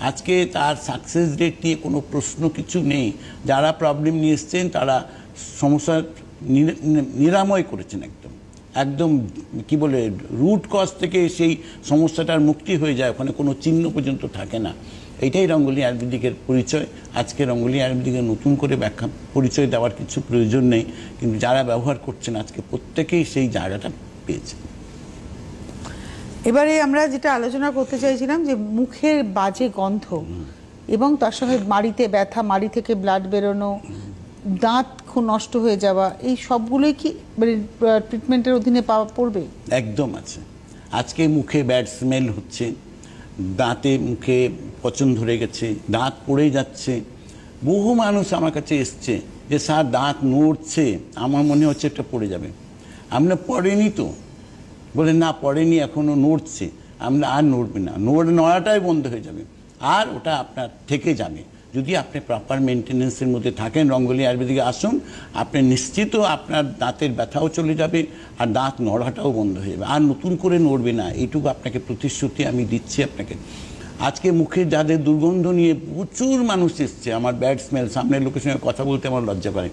আজকে তার success rate নিয়ে কোনো প্রশ্ন কিছু নেই। যারা প্রবলেম নিয়ে এসছেন তারা সমস্যার নিরাময় করেছেন, একদম একদম কি বলে রুট কজ থেকে সেই সমস্যাটার মুক্তি হয়ে যায়, ওখানে কোনো চিহ্ন পর্যন্ত থাকে না। এটাই রঙ্গোলি আয়ুর্বেদিকের পরিচয়। আজকে রঙ্গোলি আয়ুর্বেদিকের নতুন করে ব্যাখ্যা পরিচয় দেওয়ার কিছু প্রয়োজন নেই, কিন্তু যারা ব্যবহার করছেন আজকে প্রত্যেকেই সেই জায়গাটা পেয়েছে। এবারে আমরা যেটা আলোচনা করতে চাইছিলাম যে মুখের বাজে গন্ধ এবং তার সঙ্গে মাড়িতে ব্যথা, মাড়ি থেকে ব্লাড বেরোনো, দাঁত খুব নষ্ট হয়ে যাওয়া, এই সবগুলোই কি মানে ট্রিটমেন্টের অধীনে পাওয়া পড়বে? একদম আছে। আজকে মুখে ব্যাড স্মেল হচ্ছে, দাঁতে মুখে পচন ধরে গেছে, দাঁত পড়ে যাচ্ছে। বহু মানুষ আমার কাছে এসছে যে স্যার দাঁত নড়ছে, আমার মনে হচ্ছে একটা পড়ে যাবে। আমরা পড়েনি তো, বলে না পড়েনি, এখনও নড়ছে। আমরা আর নড়বে না, নড়াটাই বন্ধ হয়ে যাবে, আর ওটা আপনার থেকে যাবে। যদি আপনি প্রপার মেনটেন্যান্সের মধ্যে থাকেন, রঙ্গোলি আয়ুর্বেদিকে আসুন, আপনি নিশ্চিত আপনার দাঁতের ব্যথাও চলে যাবে আর দাঁত নড়াটাও বন্ধ হয়ে যাবে, আর নতুন করে নড়বে না। এইটুকু আপনাকে প্রতিশ্রুতি আমি দিচ্ছি আপনাকে। আজকে মুখে যাদের দুর্গন্ধ নিয়ে প্রচুর মানুষ এসছে, আমার ব্যাড স্মেল, সামনের লোকের সঙ্গে কথা বলতে আমার লজ্জা করে,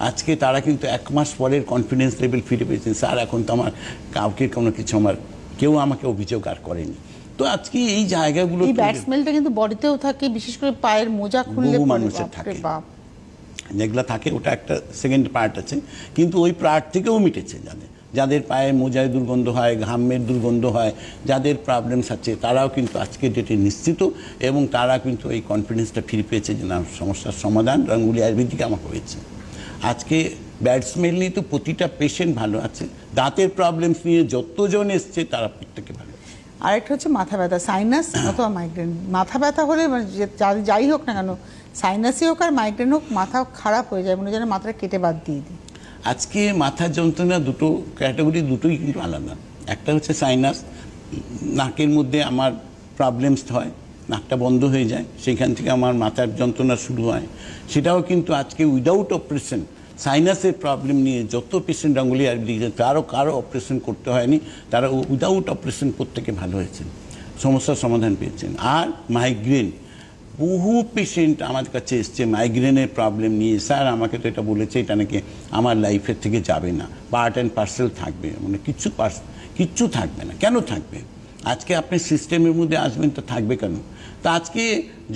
আজকে তারা কিন্তু 1 মাস পরের কনফিডেন্স লেভেল ফিরে পেয়েছেন। স্যার এখন তো আমার কাউকে কোনো কিছু, আমার কেউ আমাকে অভিযোগ আর করেনি। তো আজকে এই জায়গাগুলো, এই ব্যাড স্মেলটা কিন্তু বডিতেও থাকে, বিশেষ করে পায়ের মোজা খুললে বহু মানুষের থাকে, যেগুলো থাকে ওটা একটা সেকেন্ড পার্ট আছে, কিন্তু ওই পার্ট থেকেও মিটেছে। যাদের পায়ে মোজায় দুর্গন্ধ হয়, ঘামের দুর্গন্ধ হয়, যাদের প্রবলেমস আছে, তারাও কিন্তু আজকে ডেটে নিশ্চিত, এবং তারা কিন্তু এই কনফিডেন্সটা ফিরে পেয়েছে যে না, সমস্যার সমাধান রঙ্গোলি আয়ুর্বেদিকে আমার হয়েছে। আজকে ব্যাড স্মেল নিয়ে তো প্রতিটা পেশেন্ট ভালো আছে, দাঁতের প্রবলেমস নিয়ে যতজন এসছে তারা প্রত্যেকে ভালো। আরেকটা হচ্ছে মাথা ব্যথা, সাইনাস অথবা মাইগ্রেন। মাথা ব্যথা হলে যাই হোক না কেন, সাইনাসই হোক আর মাইগ্রেন হোক, মাথা খারাপ হয়ে যায়, মনে যেন মাথাটা কেটে বাদ দিয়ে দিই। আজকে মাথার যন্ত্রণা দুটো ক্যাটাগরি, দুটোই কিন্তু আলাদা। একটা হচ্ছে সাইনাস, নাকের মধ্যে আমার প্রবলেমস হয়, নাকটা বন্ধ হয়ে যায়, সেইখান থেকে আমার মাথার যন্ত্রণা শুরু হয়। সেটাও কিন্তু আজকে উইদাউট অপারেশন, সাইনাসের প্রবলেম নিয়ে যত পেশেন্ট রঙ্গোলি আয়ুর্বেদিক, কারো অপারেশন করতে হয়নি, তারা উইদাউট অপারেশন প্রত্যেকে ভালো হয়েছেন, সমস্যার সমাধান পেয়েছেন। আর মাইগ্রেন, বহু পেশেন্ট আমার কাছে এসছে মাইগ্রেনের প্রবলেম নিয়ে, স্যার আমাকে তো এটা বলেছে এটা নাকি আমার লাইফের থেকে যাবে না, পার্ট অ্যান্ড পার্সেল থাকবে, মানে কিচ্ছু থাকবে না। কেন থাকবে? আজকে আপনি সিস্টেমের মধ্যে আসবেন তো থাকবে কেন? তা আজকে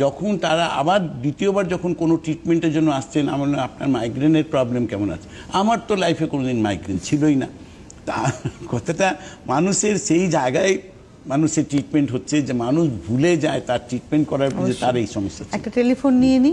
যখন তারা আবার দ্বিতীয়বার যখন কোনো ট্রিটমেন্টের জন্য আসছেন, আমার আপনার মাইগ্রেনের প্রবলেম কেমন আছে? আমার তো লাইফে কোনোদিন মাইগ্রেন ছিলই না। তা কথাটা মানুষের সেই জায়গায় মানুষের ট্রিটমেন্ট হচ্ছে যে মানুষ ভুলে যায় তার ট্রিটমেন্ট করার পরে তার এই সমস্যা। একটা টেলিফোন নিয়ে নিই।